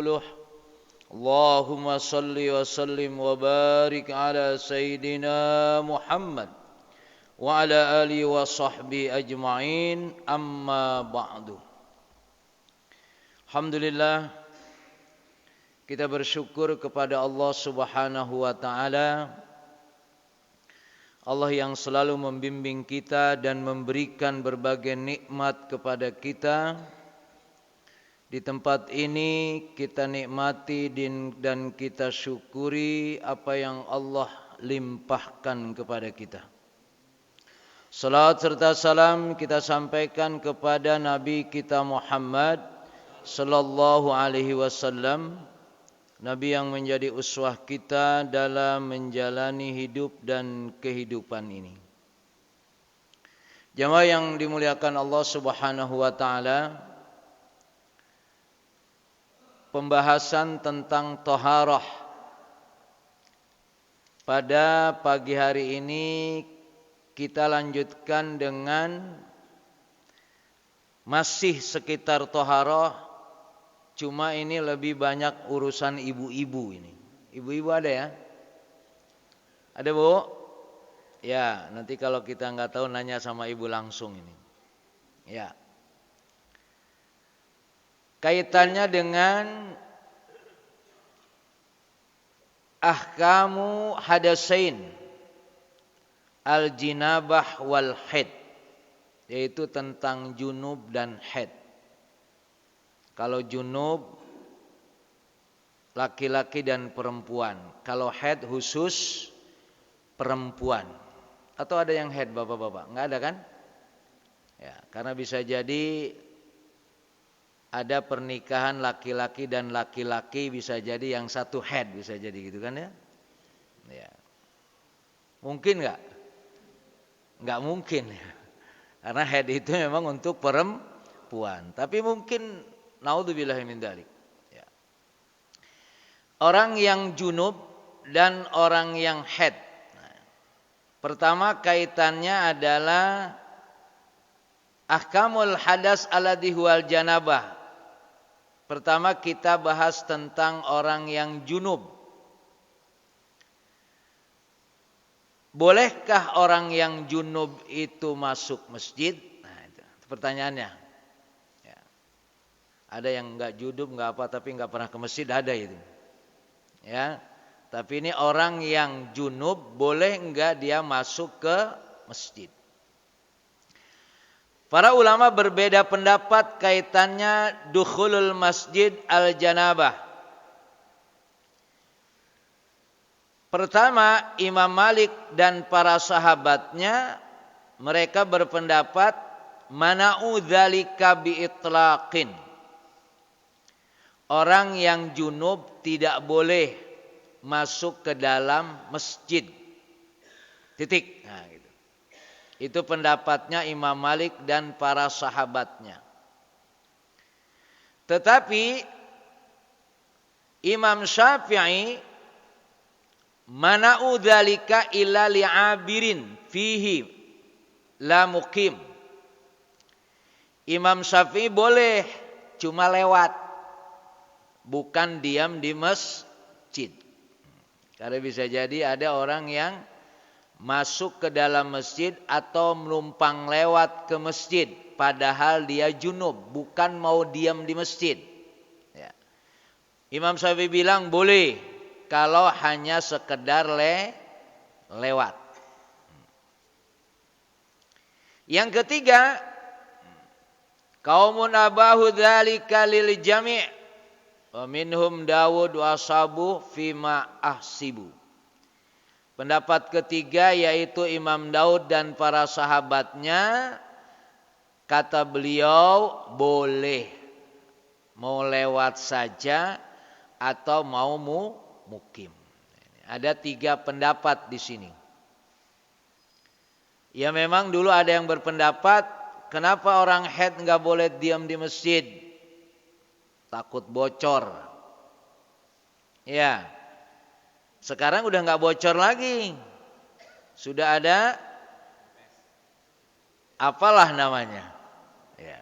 ورسوله اللهم صل وسلم وبارك على سيدنا محمد وعلى آله وصحبه أجمعين أما بعد. Alhamdulillah, kita bersyukur kepada Allah Subhanahu wa taala. Allah yang selalu membimbing kita dan memberikan berbagai nikmat kepada kita. Di tempat ini kita nikmati dan kita syukuri apa yang Allah limpahkan kepada kita. Salat serta salam kita sampaikan kepada Nabi kita Muhammad sallallahu alaihi wasallam, Nabi yang menjadi uswah kita dalam menjalani hidup dan kehidupan ini. Jamaah yang dimuliakan Allah Subhanahu wa taala, pembahasan tentang taharah pada pagi hari ini kita lanjutkan dengan masih sekitar taharah. Cuma ini lebih banyak urusan ibu-ibu ini. Ibu-ibu ada ya? Ada Bu? Ya, nanti kalau kita nggak tahu nanya sama ibu langsung ini. Ya. Kaitannya dengan ahkamu hadasain al-jinabah wal haid, yaitu tentang junub dan haid. Kalau junub laki-laki dan perempuan, kalau haid khusus perempuan. Atau ada yang haid bapak-bapak? Enggak ada kan? Ya, karena bisa jadi ada pernikahan laki-laki dan laki-laki, bisa jadi yang satu haid, bisa jadi gitu kan ya? Ya. Mungkin enggak? Enggak mungkin ya. Karena haid itu memang untuk perempuan. Tapi mungkin naudzubillahi min dzalik. Ya. Orang yang junub dan orang yang haid. Nah, pertama kaitannya adalah ahkamul hadas alladhi huwal janabah. Pertama kita bahas tentang orang yang junub. Bolehkah orang yang junub itu masuk masjid? Nah, itu pertanyaannya. Ada yang enggak junub, enggak apa, tapi enggak pernah ke masjid, ada itu. Ya. Tapi ini orang yang junub, boleh enggak dia masuk ke masjid? Para ulama berbeda pendapat kaitannya dukhulul masjid al-janabah. Pertama, Imam Malik dan para sahabatnya, mereka berpendapat mana'u dzalika biitlaqin. Orang yang junub tidak boleh masuk ke dalam masjid. Titik. Nah, gitu. Itu pendapatnya Imam Malik dan para sahabatnya. Tetapi Imam Syafi'i mana'u dzalika illa li'abirin fihi la muqim. Imam Syafi'i boleh cuma lewat, bukan diam di masjid. Karena bisa jadi ada orang yang masuk ke dalam masjid atau menumpang lewat ke masjid, padahal dia junub, bukan mau diam di masjid. Ya. Imam Syafi'i bilang boleh kalau hanya sekedar lewat. Yang ketiga, qaumun abahu dzalika lil jami'. Wa minhum Dawud wa ashabu fima ahsibu. Pendapat ketiga yaitu Imam Daud dan para sahabatnya, kata beliau boleh mau lewat saja atau mau mukim. Ada 3 pendapat di sini. Ya memang dulu ada yang berpendapat kenapa orang haid enggak boleh diam di masjid? Takut bocor. Ya. Sekarang udah enggak bocor lagi. Sudah ada apalah namanya. Ya.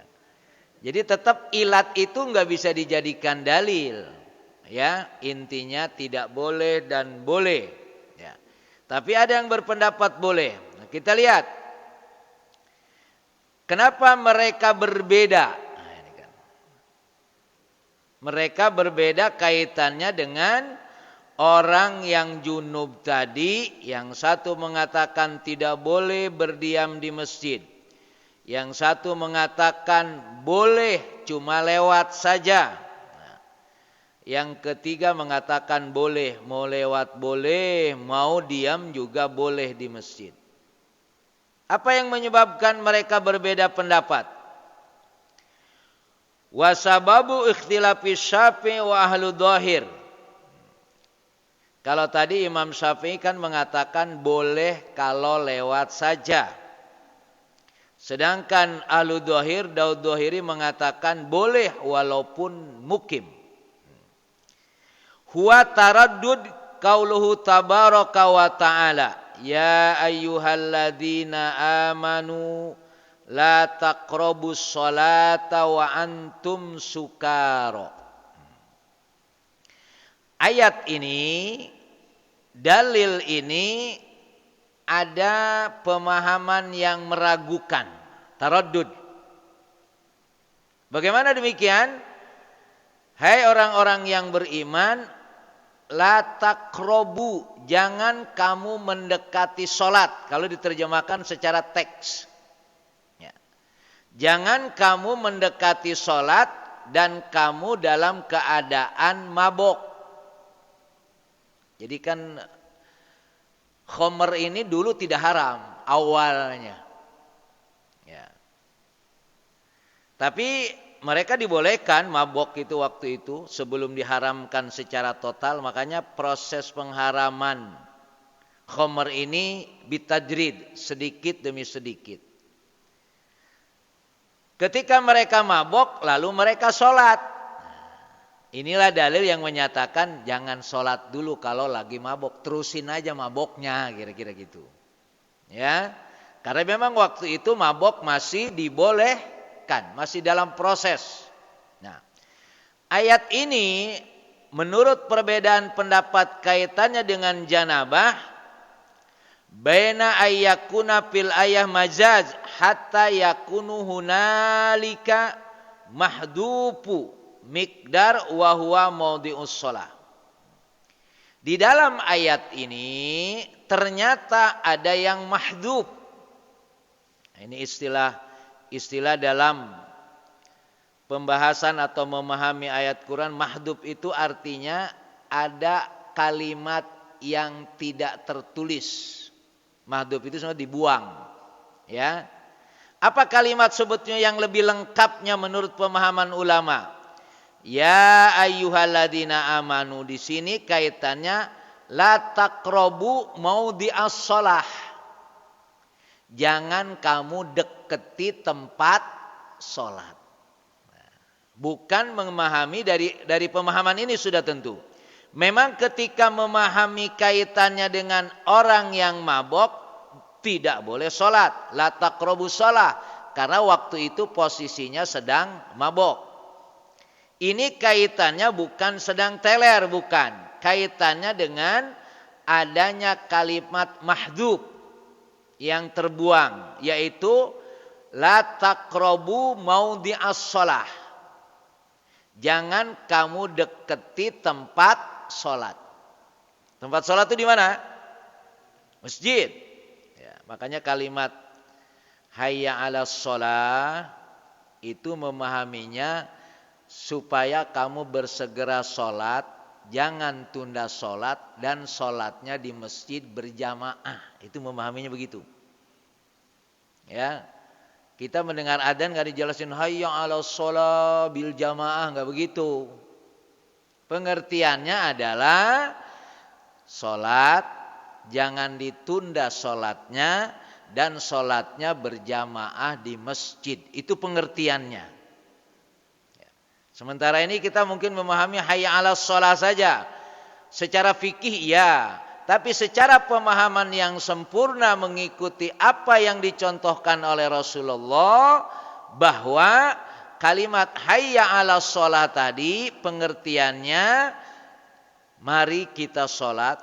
Jadi tetap ilat itu enggak bisa dijadikan dalil. Ya, intinya tidak boleh dan boleh. Ya. Tapi ada yang berpendapat boleh. Nah, kita lihat. Kenapa mereka berbeda? Nah, ini kan. Mereka berbeda kaitannya dengan orang yang junub tadi. Yang satu mengatakan tidak boleh berdiam di masjid. Yang satu mengatakan boleh cuma lewat saja. Nah, yang ketiga mengatakan boleh, mau lewat boleh, mau diam juga boleh di masjid. Apa yang menyebabkan mereka berbeda pendapat? Wasababu ikhtilafi Syafi'i wa ahlu dhahir. Kalau tadi Imam Syafi'i kan mengatakan boleh kalau lewat saja. Sedangkan ahlu dhahir, Daud Dhahiri mengatakan boleh walaupun mukim. Huwa taraddud qauluhu tabaraka wa ta'ala. Ya ayyuhalladzina amanu la taqrabus sholata wa antum sukara. Ayat ini, dalil ini ada pemahaman yang meragukan, taraddud. Bagaimana demikian? Hai orang-orang yang beriman, la taqrabu, jangan kamu mendekati sholat. Kalau diterjemahkan secara teks. Ya. Jangan kamu mendekati sholat dan kamu dalam keadaan mabok. Jadi kan khomer ini dulu tidak haram awalnya. Ya. Tapi mereka dibolehkan mabok itu waktu itu sebelum diharamkan secara total. Makanya proses pengharaman khomer ini bitajrid, sedikit demi sedikit. Ketika mereka mabok lalu mereka sholat. Inilah dalil yang menyatakan jangan sholat dulu kalau lagi mabok. Terusin aja maboknya, kira-kira gitu. Ya, karena memang waktu itu mabok masih diboleh, masih dalam proses. Nah, ayat ini menurut perbedaan pendapat kaitannya dengan janabah, baina ayyakuna fil ayah majaz hatta yakunu hunalika mahdupu miqdar wa huwa maudhi'us shalah. Di dalam ayat ini ternyata ada yang mahdhuf. Ini istilah dalam pembahasan atau memahami ayat Quran. Mahdhuf itu artinya ada kalimat yang tidak tertulis. Mahdhuf itu semua dibuang. Ya. Apa kalimat sebetulnya yang lebih lengkapnya menurut pemahaman ulama? Ya ayyuhalladzina amanu, di sini kaitannya la taqrabu maudhi'as shalah. Jangan kamu deketi tempat sholat. Bukan memahami dari pemahaman ini sudah tentu. Memang ketika memahami kaitannya dengan orang yang mabok, tidak boleh sholat. La taqrabus shalah. Karena waktu itu posisinya sedang mabok. Ini kaitannya bukan sedang teler, bukan. Kaitannya dengan adanya kalimat mahdhuf yang terbuang, yaitu la taqrabu maudhi'as shalah. Jangan kamu deketi tempat sholat. Tempat sholat itu di mana? Masjid. Ya, makanya kalimat hayya 'alas shalah itu memahaminya supaya kamu bersegera sholat, jangan tunda sholat, dan sholatnya di masjid berjamaah. Itu memahaminya begitu. Ya, kita mendengar adzan nggak dijelasin hayya 'alas shalah bil jamaah, nggak begitu. Pengertiannya adalah sholat jangan ditunda sholatnya dan sholatnya berjamaah di masjid. Itu pengertiannya. Sementara ini kita mungkin memahami hayya 'alas shalah saja. Secara fikih ya, tapi secara pemahaman yang sempurna mengikuti apa yang dicontohkan oleh Rasulullah, bahwa kalimat hayya 'alas shalah tadi pengertiannya Mari kita sholat,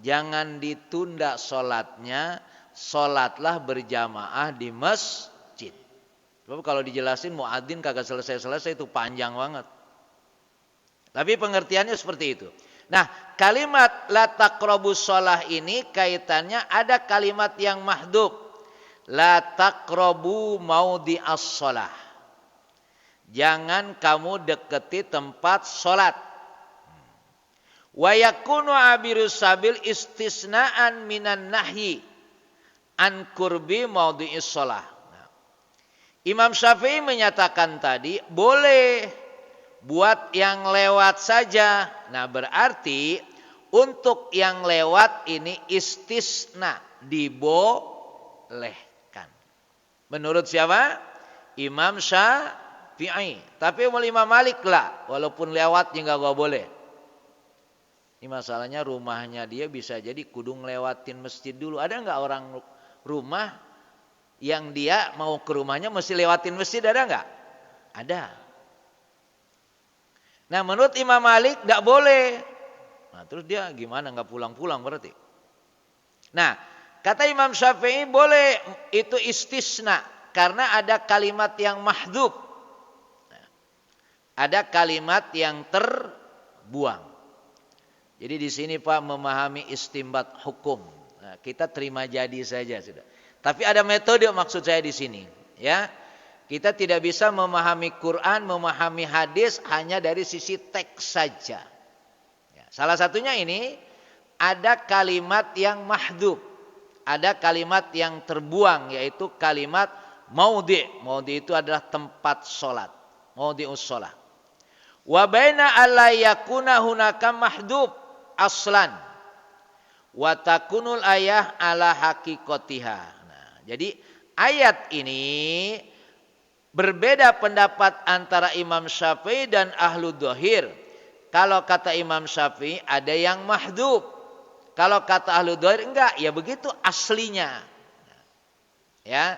jangan ditunda sholatnya, sholatlah berjamaah di masjid. Sebab kalau dijelasin muadzin kagak selesai-selesai itu panjang banget. Tapi pengertiannya seperti itu. Nah, kalimat la taqrabus shalah ini kaitannya ada kalimat yang mahdhuf. La taqrabu maudhi'as shalah. Jangan kamu deketi tempat sholat. Wa yakunu abirus sabil istisnaan minan nahyi an qurbi maudhi'is shalah. Imam Syafi'i menyatakan tadi boleh buat yang lewat saja. Nah, berarti untuk yang lewat ini istisna, dibolehkan. Menurut siapa? Imam Syafi'i. Tapi Imam Malik lah, walaupun lewat juga gak boleh. Ini masalahnya rumahnya dia bisa jadi kudu ngelewatin masjid dulu. Ada nggak orang rumah yang dia mau ke rumahnya mesti lewatin masjid, ada nggak? Ada. Nah, menurut Imam Malik nggak boleh. Nah, terus dia gimana, nggak pulang-pulang berarti? Nah, kata Imam Syafi'i boleh, itu istisna karena ada kalimat yang mahdhuf. Nah, ada kalimat yang terbuang. Jadi di sini Pak memahami istimbat hukum. Nah, kita terima jadi saja sudah. Tapi ada metode maksud saya di sini, ya. Kita tidak bisa memahami Quran, memahami hadis hanya dari sisi teks saja. Ya, salah satunya ini ada kalimat yang mahdhuf, ada kalimat yang terbuang, yaitu kalimat maudhi'. Maudhi' itu adalah tempat sholat, maudhi'us sholat. Wa baina alla yakuna hunaka mahdhuf aslan wa takunul ayah ala haqiqatiha. Nah, jadi ayat ini berbeda pendapat antara Imam Syafi'i dan ahlu dhahir. Kalau kata Imam Syafi'i ada yang mahdhuf, kalau kata ahlu dhahir enggak, ya begitu aslinya. Ya,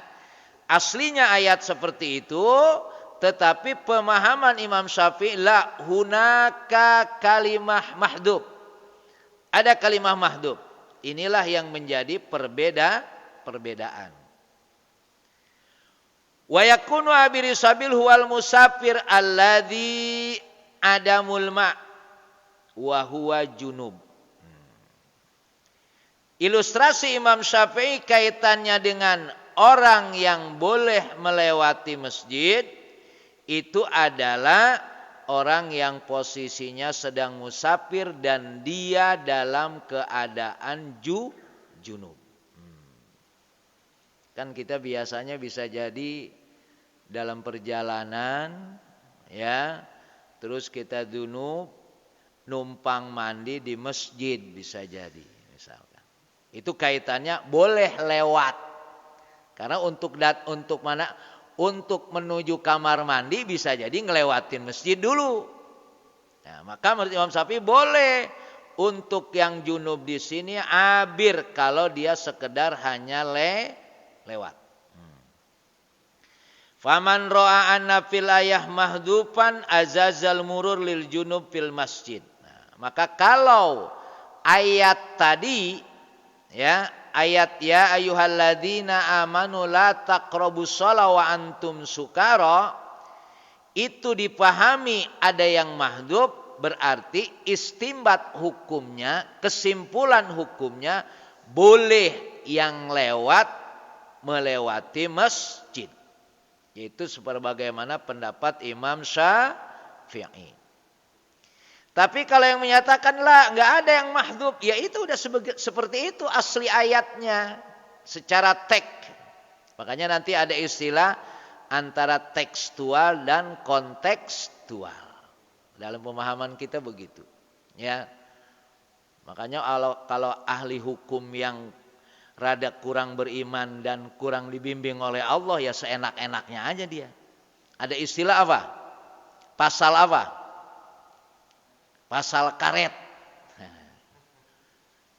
aslinya ayat seperti itu, tetapi pemahaman Imam Syafi'i la hunaka kalimah mahdhuf. Ada kalimah mahdhuf. Inilah yang menjadi perbedaan. Wa yakunu abiri sabil huwal musafir alladzi adamul ma' wa huwa junub. Ilustrasi Imam Syafi'i kaitannya dengan orang yang boleh melewati masjid itu adalah orang yang posisinya sedang musafir dan dia dalam keadaan junub. Kan kita biasanya bisa jadi dalam perjalanan, ya, terus kita junub, numpang mandi di masjid bisa jadi, misalkan. Itu kaitannya boleh lewat. Karena untuk mana? Untuk menuju kamar mandi bisa jadi ngelewatin masjid dulu. Nah, maka menurut Imam Syafi'i boleh untuk yang junub di sini abir kalau dia sekedar hanya lewat. Faman ro'a anna fil ayah mahdufan azazal murur lil junub fil masjid. Nah, maka kalau ayat tadi, ya, ayat ya ayyuhalladzina amanu la taqrabus shalah wa antum sukara, itu dipahami ada yang mahdhuf, berarti istimbat hukumnya, kesimpulan hukumnya boleh yang lewat melewati masjid. Yaitu sebagaimana pendapat Imam Syafi'i. Tapi kalau yang menyatakan lah nggak ada yang mahdhuf, ya itu udah seperti itu asli ayatnya secara teks. Makanya nanti ada istilah antara tekstual dan kontekstual. Dalam pemahaman kita begitu, ya. Makanya kalau ahli hukum yang rada kurang beriman dan kurang dibimbing oleh Allah, ya seenak-enaknya aja dia. Ada istilah apa? Pasal apa? Pasal karet.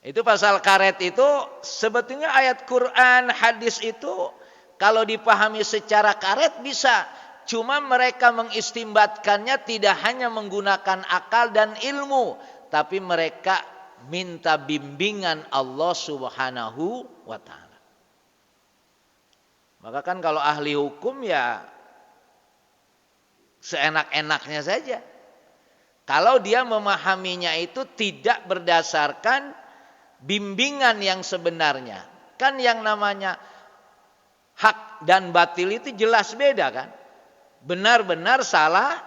Itu pasal karet itu sebetulnya ayat Quran, hadis itu kalau dipahami secara karet bisa. Cuma mereka mengistimbatkannya tidak hanya menggunakan akal dan ilmu, tapi mereka minta bimbingan Allah Subhanahu wa taala. Maka kan kalau ahli hukum ya seenak-enaknya saja. Kalau dia memahaminya itu tidak berdasarkan bimbingan yang sebenarnya. Kan yang namanya hak dan batil itu jelas beda kan. Benar-benar salah.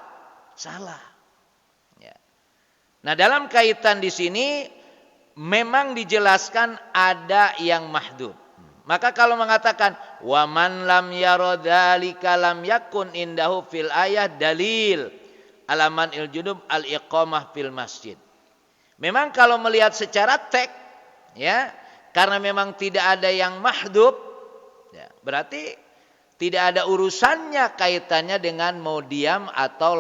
Ya. Nah dalam kaitan di sini memang dijelaskan ada yang mahdud. Maka kalau mengatakan wa man lam yara dzalika lam yakun indahu fil ayah dalil alaman il junub al iqamah fil masjid. Memang kalau melihat secara teks ya, karena memang tidak ada yang mahdub ya, berarti tidak ada urusannya kaitannya dengan mau diam atau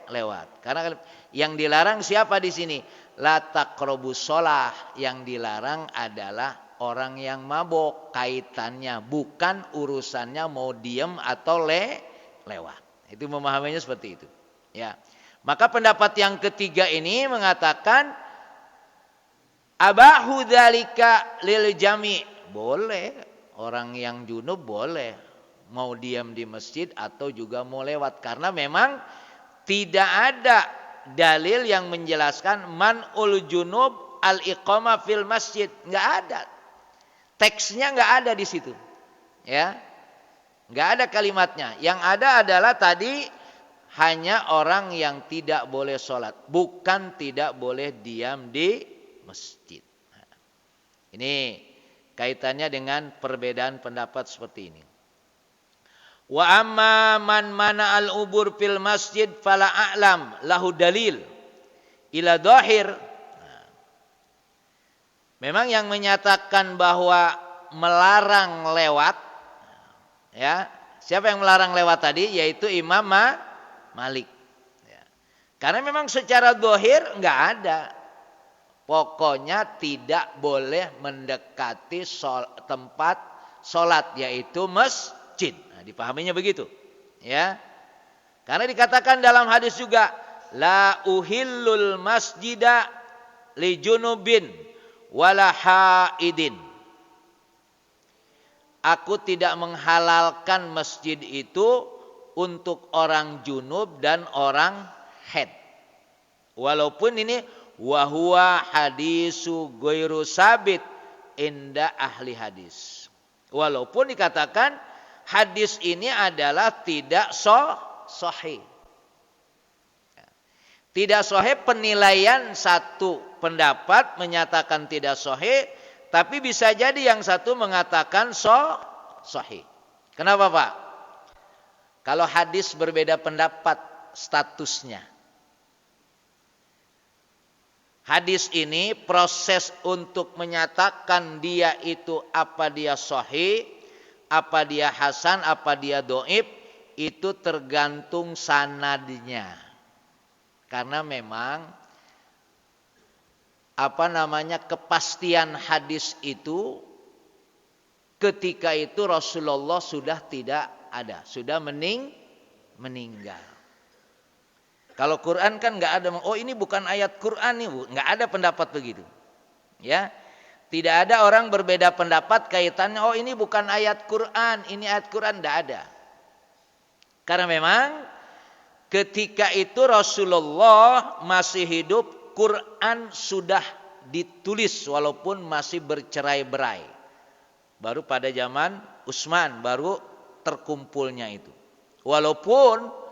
lewat. Karena yang dilarang siapa di sini? La taqrabus shalah, yang dilarang adalah orang yang mabok, kaitannya bukan urusannya mau diam atau lewat. Itu memahaminya seperti itu. Ya. Maka pendapat yang ketiga ini mengatakan abahu dzalika lil jami'. Boleh, orang yang junub boleh mau diam di masjid atau juga mau lewat, karena memang tidak ada dalil yang menjelaskan man'ul junub al iqamah fil masjid, enggak ada. Teksnya enggak ada di situ. Ya. Enggak ada kalimatnya. Yang ada adalah tadi hanya orang yang tidak boleh sholat, bukan tidak boleh diam di masjid. Nah, ini kaitannya dengan perbedaan pendapat seperti ini. Wa amma man mana al ubur fil masjid fala a'lam lahu dalil ila dhahir. Nah, memang yang menyatakan bahwa melarang lewat, ya, siapa yang melarang lewat tadi? Yaitu Imam Malik. Ya. Karena memang secara dhahir enggak ada. Pokoknya tidak boleh mendekati tempat sholat, yaitu masjid. Nah, dipahaminya begitu. Ya. Karena dikatakan dalam hadis juga, la uhillul masjida li junubin wala haidin. Aku tidak menghalalkan masjid itu untuk orang junub dan orang haid. Walaupun ini wahwa hadisu ghairu sabit inda ahli hadis. Walaupun dikatakan hadis ini adalah tidak sahih. Tidak sahih, penilaian satu pendapat menyatakan tidak sahih, tapi bisa jadi yang satu mengatakan sahih. Kenapa Pak? Kalau hadis berbeda pendapat statusnya. Hadis ini proses untuk menyatakan dia itu apa dia sahih, apa dia hasan, apa dia dhaif, itu tergantung sanadnya. Karena memang kepastian hadis itu ketika itu Rasulullah sudah tidak ada, sudah meninggal. Kalau Quran kan nggak ada, oh ini bukan ayat Quran nih, nggak ada pendapat begitu. Ya, tidak ada orang berbeda pendapat kaitannya. Oh ini bukan ayat Quran, ini ayat Quran, nggak ada. Karena memang ketika itu Rasulullah masih hidup, Quran sudah ditulis walaupun masih bercerai-berai. Baru pada zaman Utsman baru terkumpulnya itu. Walaupun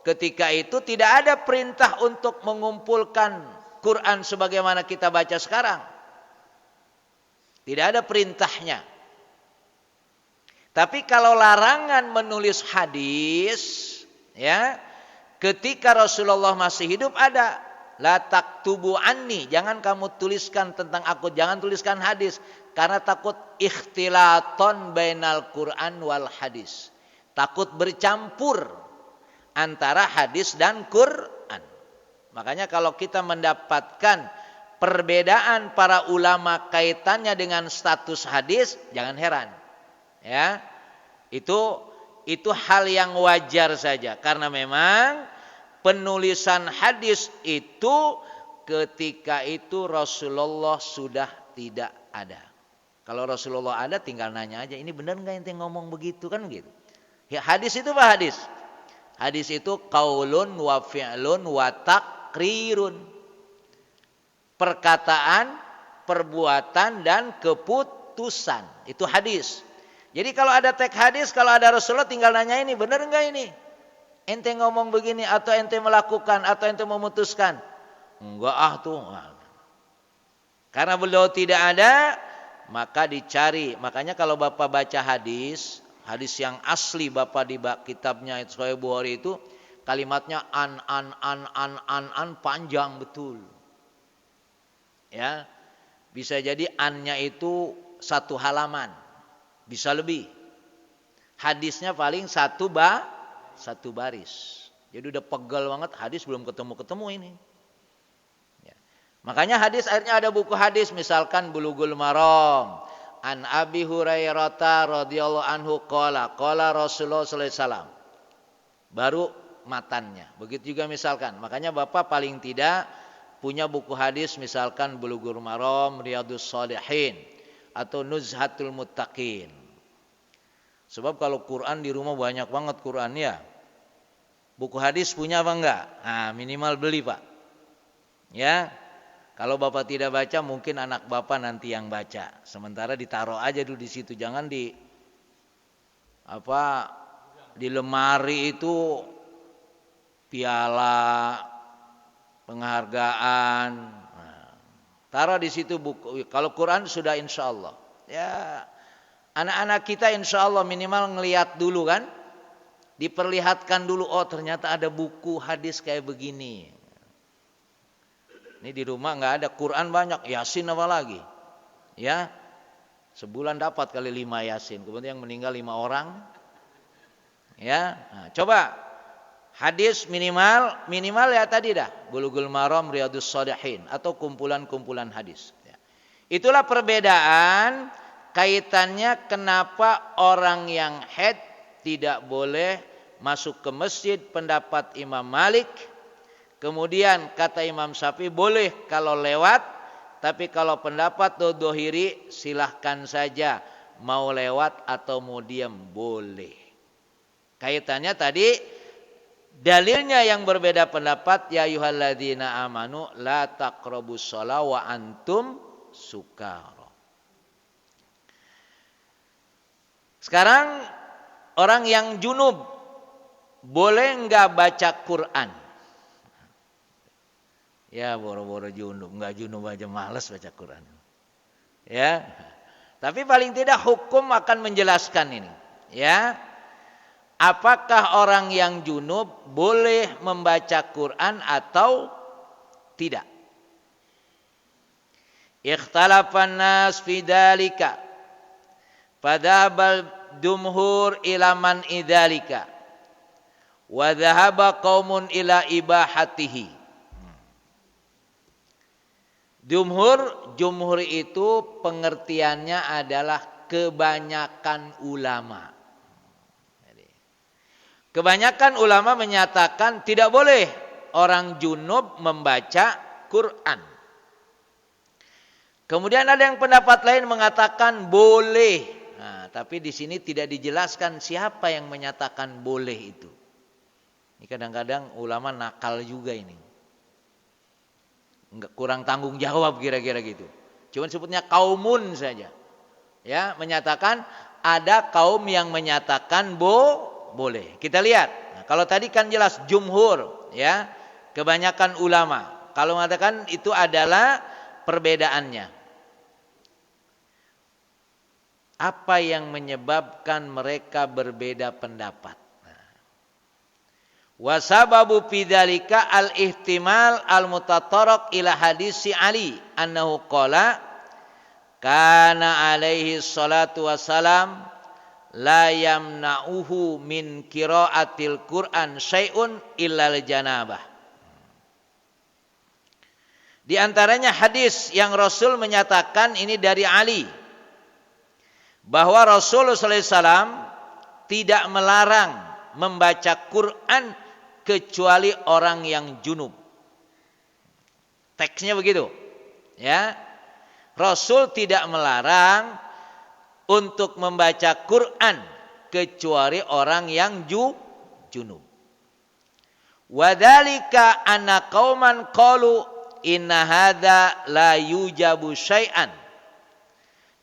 ketika itu tidak ada perintah untuk mengumpulkan Quran sebagaimana kita baca sekarang. Tidak ada perintahnya. Tapi kalau larangan menulis hadis, ya, ketika Rasulullah masih hidup ada, la taktubu anni, jangan kamu tuliskan tentang aku, jangan tuliskan hadis, karena takut ikhtilaton bainal Quran wal hadis. Takut bercampur antara hadis dan Quran. Makanya kalau kita mendapatkan perbedaan para ulama kaitannya dengan status hadis, jangan heran. Ya. Itu hal yang wajar saja, karena memang penulisan hadis itu ketika itu Rasulullah sudah tidak ada. Kalau Rasulullah ada tinggal nanya aja, ini benar enggak ente ngomong begitu, kan gitu. Ya, hadis itu apa hadis? Hadis itu qaulun wa fi'lun wa taqrirun. Perkataan, perbuatan dan keputusan. Itu hadis. Jadi kalau ada teks hadis, kalau ada Rasulullah tinggal nanya ini, benar enggak ini? Ente ngomong begini atau ente melakukan atau ente memutuskan? Enggak tuh. Karena beliau tidak ada, maka dicari. Makanya kalau Bapak baca hadis yang asli Bapak di kitabnya Sahih Bukhari itu kalimatnya an panjang betul. Ya. Bisa jadi annya itu 1 halaman. Bisa lebih. Hadisnya paling 1 baris. Jadi udah pegel banget, hadis belum ketemu ini. Ya. Makanya hadis akhirnya ada buku hadis, misalkan Bulughul Maram. An Abi Hurairah radhiyallahu anhu qala Rasulullah sallallahu alaihi wasallam. Baru matannya. Begitu juga misalkan. Makanya Bapak paling tidak punya buku hadis misalkan Bulughul Maram, Riyadhus Shalihin atau Nuzhatul Muttaqin. Sebab kalau Quran di rumah banyak banget Quran ya. Buku hadis punya apa enggak? Nah, minimal beli, Pak. Ya. Kalau Bapak tidak baca, mungkin anak Bapak nanti yang baca. Sementara ditaruh aja dulu di situ, jangan di lemari itu piala penghargaan. Nah, taruh di situ buku. Kalau Quran sudah insya Allah. Ya, anak-anak kita insya Allah minimal ngelihat dulu kan. Diperlihatkan dulu, oh ternyata ada buku hadis kayak begini. Ini di rumah nggak ada, Quran banyak, Yasin apa lagi? Ya, sebulan dapat kali 5 Yasin. Kemudian yang meninggal 5 orang. Ya, nah, coba hadis minimal ya tadi dah, Bulughul Maram, Riyadhus Shalihin atau kumpulan-kumpulan hadis. Ya. Itulah perbedaan kaitannya kenapa orang yang haid tidak boleh masuk ke masjid, pendapat Imam Malik. Kemudian kata Imam Syafi'i boleh kalau lewat, tapi kalau pendapat Dhohiri silahkan saja mau lewat atau mau diam boleh. Kaitannya tadi dalilnya yang berbeda pendapat, ya ayyuhalladzina amanu la taqrabus shalah wa antum sukara. Sekarang orang yang junub boleh enggak baca Quran? Ya boro-boro junub, enggak junub aja malas baca Quran. Ya. Tapi paling tidak hukum akan menjelaskan ini, ya. Apakah orang yang junub boleh membaca Quran atau tidak? Ikhtalafan nas fi dzalika. Fadhabal jumhur ila man idzalika. Wa dhahaba qaumun ila ibahatihi. Jumhur itu pengertiannya adalah kebanyakan ulama. Kebanyakan ulama menyatakan tidak boleh orang junub membaca Quran. Kemudian ada yang pendapat lain mengatakan boleh. Nah, tapi di sini tidak dijelaskan siapa yang menyatakan boleh itu. Ini kadang-kadang ulama nakal juga ini. Kurang tanggung jawab kira-kira gitu. Cuman sebutnya kaumun saja. Ya, menyatakan ada kaum yang menyatakan boleh. Kita lihat. Nah, kalau tadi kan jelas jumhur, ya, kebanyakan ulama. Kalau mengatakan itu adalah perbedaannya. Apa yang menyebabkan mereka berbeda pendapat? Wa sababu bidzalika al-ihtimal al-mutatarraq ila hadisi Ali annahu qala kana alaihi salatu wassalam la yamna'uhu min qiraatil Qur'an syai'un illa al-janabah. Di antaranya hadis yang Rasul menyatakan ini dari Ali bahwa Rasulullah SAW tidak melarang membaca Quran kecuali orang yang junub. Teksnya begitu. Ya. Rasul tidak melarang untuk membaca Quran kecuali orang yang junub. Wadzalika anna qauman qalu inna hadza la yujabu syai'an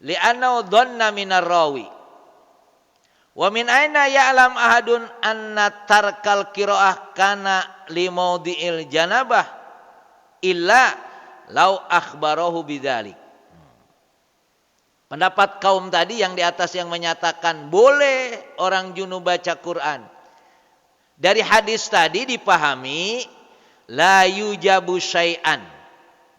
li'annahu dhanna minar rawi. Wa min aina ya'lam ahadun anna tarkal qiraah kana limaudhi'il janabah illa lau akhbarahu bidzalik. Pendapat kaum tadi yang di atas yang menyatakan boleh orang junub baca Quran. Dari hadis tadi dipahami la yujabu syai'an.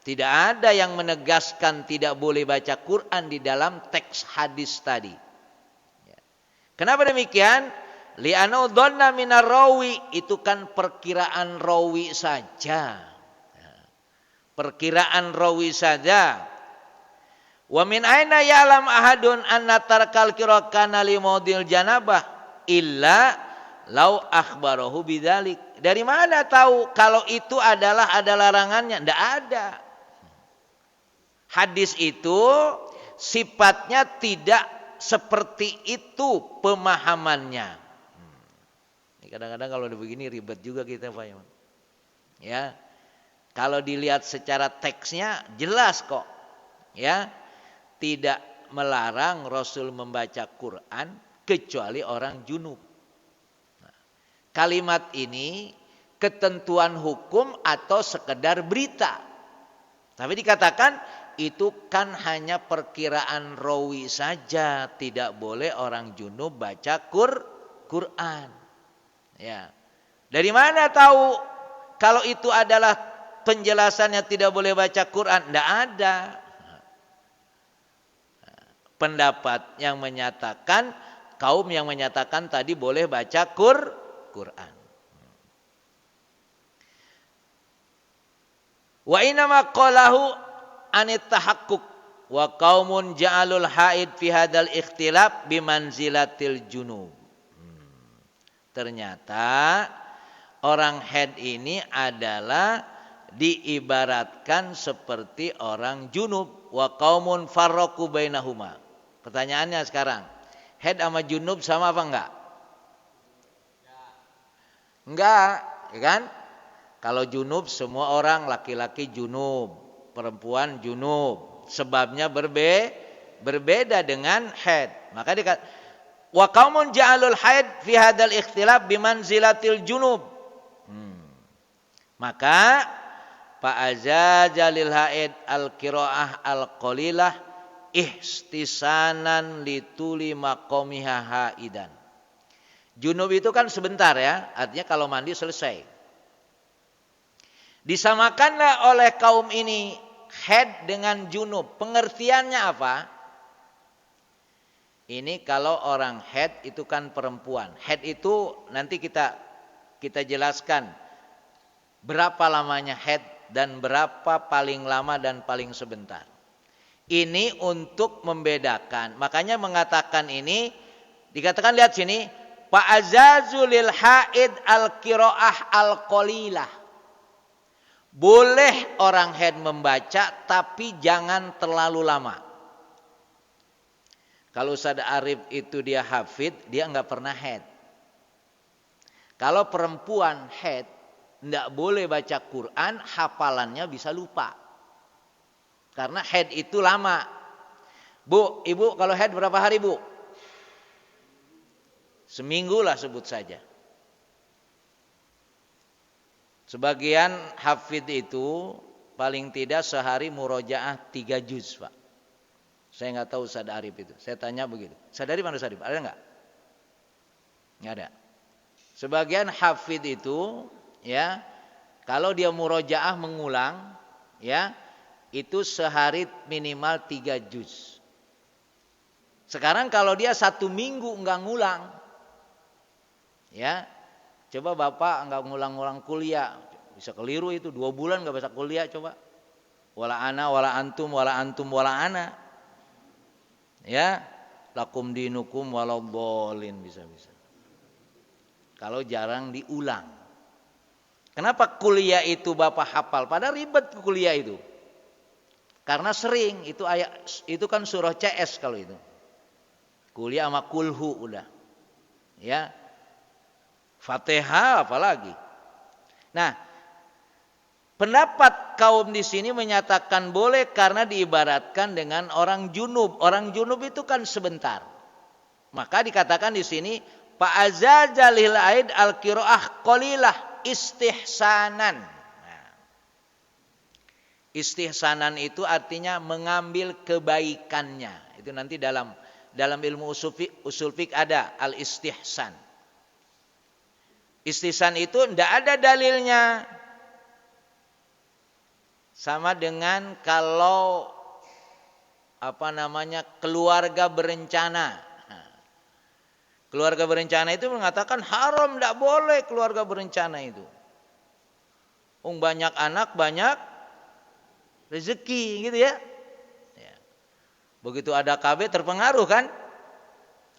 Tidak ada yang menegaskan tidak boleh baca Quran di dalam teks hadis tadi. Kenapa demikian? Li'anau dhanna minar rawi, itu kan perkiraan rawi saja. Perkiraan rawi saja. Wa min aina ya'lam ahadun anna tarkal qira'a kana li maudil janabah illa lau akhbarahu bidzalik. Dari mana tahu kalau itu adalah ada larangannya? Enggak ada. Hadis itu sifatnya tidak seperti itu pemahamannya. Kadang-kadang kalau begini ribet juga kita, Pak. Ya. Kalau dilihat secara teksnya jelas kok. Ya. Tidak melarang Rasul membaca Quran kecuali orang junub. Nah, kalimat ini ketentuan hukum atau sekedar berita. Tapi dikatakan itu kan hanya perkiraan rawi saja, tidak boleh orang junub baca Quran. Ya. Dari mana tahu kalau itu adalah penjelasannya tidak boleh baca Quran? Tidak ada. Pendapat yang menyatakan, kaum yang menyatakan tadi boleh baca Quran. Wa inama qalahu anit tahakkuk wa qaumun ja'alul haid fi hadzal ikhtilaf bimanzilatil junub. Ternyata orang haid ini adalah diibaratkan seperti orang junub. Wa qaumun farraqu bainahuma. Pertanyaannya sekarang, haid sama junub sama apa enggak? Enggak, ya kan? Kalau junub semua orang, laki-laki junub, perempuan junub. Sebabnya berbeda dengan haid. Maka dikatakan wa qaumun ja'alul haid fi hadzal ikhtilaf bimanzilatil junub. Maka fa'azaza lil haid al-qiraah al-qalilah ihtisanan lituli maqamiha haidan. Junub itu kan sebentar ya, artinya kalau mandi selesai. Disamakanlah oleh kaum ini haid dengan junub. Pengertiannya apa? Ini kalau orang haid itu kan perempuan. Haid itu nanti kita jelaskan berapa lamanya haid dan berapa paling lama dan paling sebentar. Ini untuk membedakan. Makanya mengatakan ini, dikatakan lihat sini, fa'azazu lil haid al-qiraah al-qalilah. Boleh orang haid membaca tapi jangan terlalu lama. Kalau Ustaz Arif itu dia hafid, dia enggak pernah haid. Kalau perempuan haid enggak boleh baca Quran, hafalannya bisa lupa. Karena haid itu lama. Bu, ibu kalau haid berapa hari, Bu? Seminggu lah sebut saja. Sebagian hafid itu paling tidak sehari murojaah 3 juz, Pak. Saya enggak tahu Ustaz Arif itu. Saya tanya begitu. Ustaz Arif mana Ustaz Arif? Ada enggak? Enggak ada. Sebagian hafid itu ya, kalau dia murojaah mengulang ya, itu sehari minimal 3 juz. Sekarang kalau dia 1 minggu enggak ngulang, ya, coba Bapak enggak ngulang-ngulang kuliah, bisa keliru itu 2 bulan enggak bisa kuliah coba. Wala ana wala antum wala antum wala ana. Ya, lakum dinukum waladhdallin bisa-bisa. Kalau jarang diulang. Kenapa kuliah itu Bapak hafal? Padahal ribet kuliah itu. Karena sering itu kan surah CS kalau itu. Kuliah sama kulhu udah. Ya. Fatihah apalagi. Nah, pendapat kaum di sini menyatakan boleh karena diibaratkan dengan orang junub. Orang junub itu kan sebentar. Maka dikatakan di sini fa'azaza lil aid al-qiraah qalilah istihsanan. Nah, istihsanan itu artinya mengambil kebaikannya. Itu nanti dalam ilmu usul fiqh ada al-istihsan. Istihsan itu tidak ada dalilnya. Sama dengan kalau keluarga berencana. Keluarga berencana itu mengatakan haram, tidak boleh keluarga berencana itu. Banyak anak, banyak rezeki gitu ya. Begitu ada KB terpengaruh kan.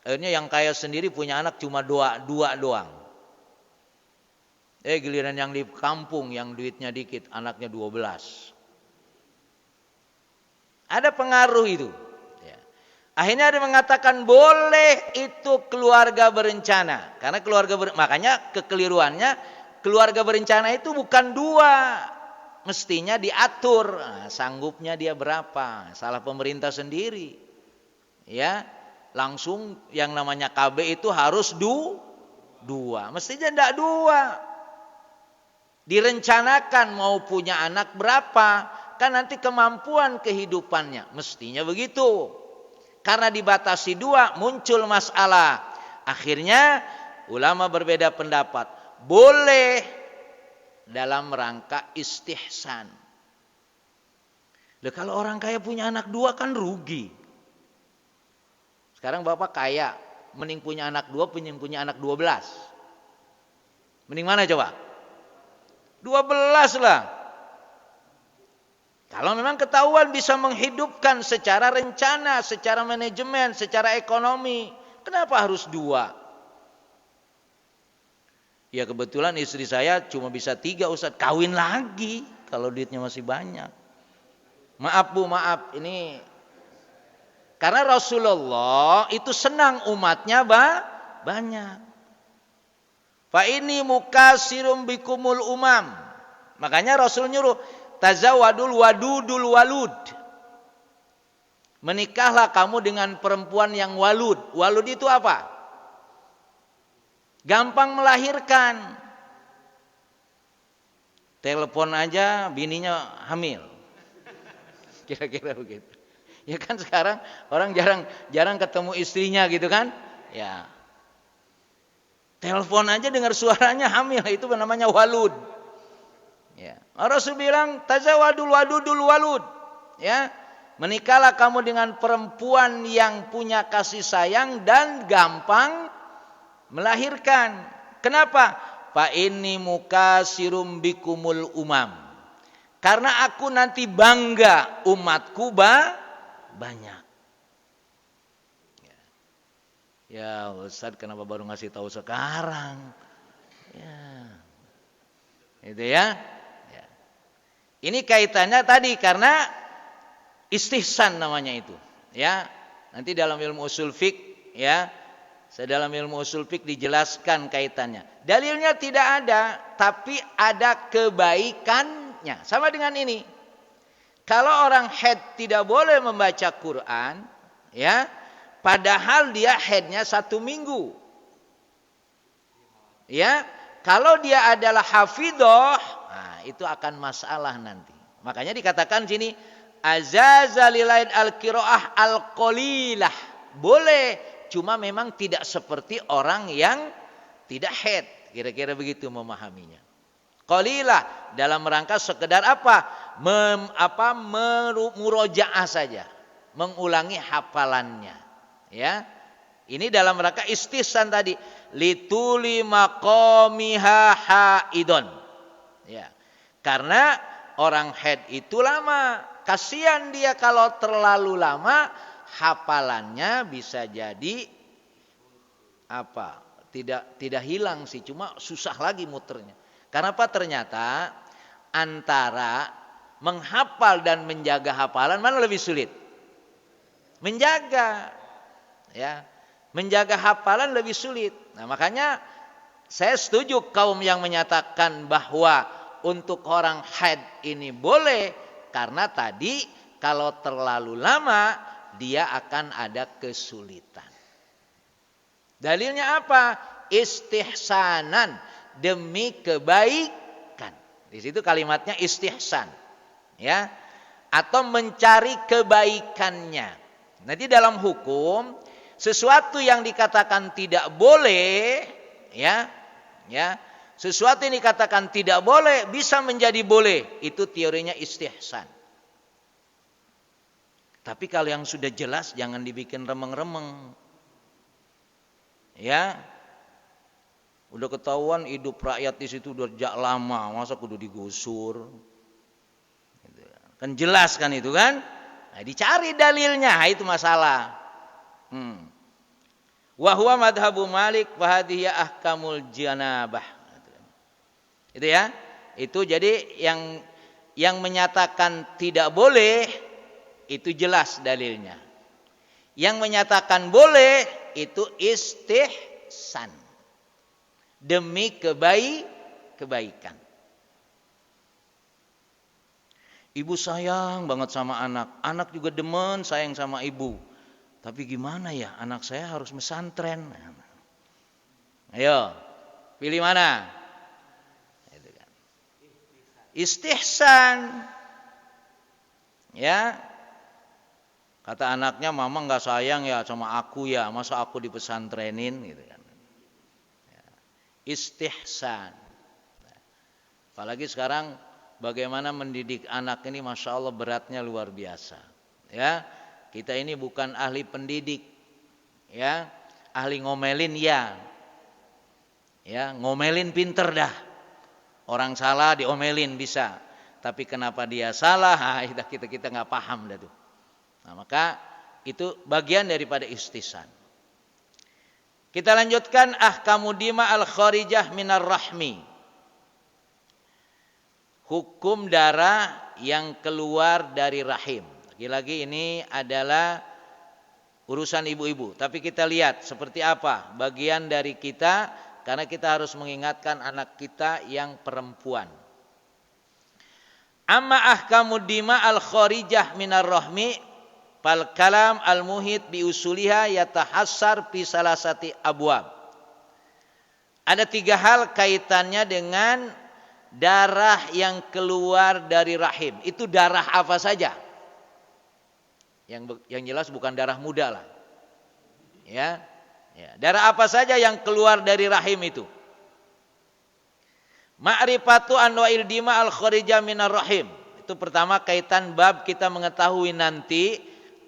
Akhirnya yang kaya sendiri punya anak cuma dua doang. Giliran yang di kampung yang duitnya dikit anaknya 12. Ada pengaruh itu. Akhirnya ada mengatakan boleh itu keluarga berencana. Karena makanya kekeliruannya keluarga berencana itu bukan 2. Mestinya diatur. Nah, sanggupnya dia berapa? Salah pemerintah sendiri. Ya, langsung yang namanya KB itu harus 2. Mestinya tidak 2. Direncanakan mau punya anak berapa? Kan nanti kemampuan kehidupannya. Mestinya begitu. Karena dibatasi 2 muncul masalah. Akhirnya ulama berbeda pendapat. Boleh dalam rangka istihsan. Kalau orang kaya punya anak 2 kan rugi. Sekarang Bapak kaya. Mending punya anak 2, punya anak 12. Mending mana coba? 12 lah. Kalau memang ketahuan bisa menghidupkan secara rencana, secara manajemen, secara ekonomi, kenapa harus 2? Ya kebetulan istri saya cuma bisa 3 Ustaz, kawin lagi kalau duitnya masih banyak. Maaf Bu, maaf ini karena Rasulullah itu senang umatnya banyak. Fa ini mukasirum bikumul umam. Makanya Rasul nyuruh tazawadul wadudul walud. Menikahlah kamu dengan perempuan yang walud. Walud itu apa? Gampang melahirkan. Telepon aja bininya hamil. Kira-kira begitu. Ya kan sekarang orang jarang ketemu istrinya gitu kan? Ya. Telepon aja dengar suaranya hamil, itu namanya walud. Ya. Rasul bilang tazawadul wadudul walud. Ya. Menikahlah kamu dengan perempuan yang punya kasih sayang dan gampang melahirkan. Kenapa? Fa inni mukasirum bikumul umam. Karena aku nanti bangga umatku banyak. Ya Ustaz, kenapa baru ngasih tahu sekarang? Ya. Itu ya. Ini kaitannya tadi karena istihsan namanya itu, ya. Nanti dalam ilmu usul fiqh, ya. Dalam ilmu usul fiqh dijelaskan kaitannya. Dalilnya tidak ada, tapi ada kebaikannya. Sama dengan ini. Kalau orang haid tidak boleh membaca Quran, ya, padahal dia haidnya 1 minggu. Ya, kalau dia adalah hafidhoh, nah, itu akan masalah nanti. Makanya dikatakan sini azaza lilaid al-qiraah al-qalilah. Boleh, cuma memang tidak seperti orang yang tidak haid. Kira-kira begitu memahaminya. Qalilah dalam rangka sekedar apa? Murojaah saja, mengulangi hafalannya. Ya. Ini dalam rangka istihsan tadi, lituli maqamiha haidon. Ya. Karena orang haid itu lama, kasihan dia kalau terlalu lama hafalannya bisa jadi apa? Tidak hilang sih, cuma susah lagi muternya. Karena apa? Ternyata antara menghafal dan menjaga hafalan mana lebih sulit? Menjaga. Ya. Menjaga hafalan lebih sulit. Nah, makanya saya setuju kaum yang menyatakan bahwa untuk orang haid ini boleh, karena tadi kalau terlalu lama dia akan ada kesulitan. Dalilnya apa? Istihsanan, demi kebaikan. Di situ kalimatnya istihsan, ya, atau mencari kebaikannya. Nanti dalam hukum sesuatu yang dikatakan tidak boleh, ya, sesuatu yang dikatakan tidak boleh bisa menjadi boleh. Itu teorinya istihsan. Tapi kalau yang sudah jelas jangan dibikin remeng-remeng. Ya, udah ketahuan hidup rakyat di situ udah sejak lama, masa kudu digusur? Kan jelas kan itu kan? Nah, dicari dalilnya, itu masalah. Wa huwa madhabu Malik wa hadhihi ahkamul janabah. Itu ya. Itu jadi yang menyatakan tidak boleh itu jelas dalilnya. Yang menyatakan boleh itu istihsan, demi kebaikan. Ibu sayang banget sama anak juga demen sayang sama ibu. Tapi gimana ya, anak saya harus pesantren. Ayo, pilih mana? Istihsan. Ya. Kata anaknya, mama nggak sayang ya sama aku ya, masa aku dipesantrenin gitu kan. Ya. Istihsan. Apalagi sekarang bagaimana mendidik anak ini, masya Allah beratnya luar biasa. Ya, kita ini bukan ahli pendidik, ya, ahli ngomelin ya, ngomelin pinter dah. Orang salah diomelin bisa, tapi kenapa dia salah? Kita nggak paham dah tuh. Nah, maka itu bagian daripada istihsan. Kita lanjutkan ahkamu dima al kharijah minar rahmi. Hukum darah yang keluar dari rahim. Lagi-lagi ini adalah urusan ibu-ibu. Tapi kita lihat seperti apa bagian dari kita, karena kita harus mengingatkan anak kita yang perempuan. Amma ahkamu dima al kharijah minar rahmi fal kalam al muhit bi usuliha yatahassar fi salasati abwab. Ada 3 hal kaitannya dengan darah yang keluar dari rahim. Itu darah apa saja? Yang jelas bukan darah muda lah. Ya. Darah apa saja yang keluar dari rahim itu? Ma'rifatu anwa'il dima al kharijah minar rahim. Itu pertama kaitan bab kita mengetahui nanti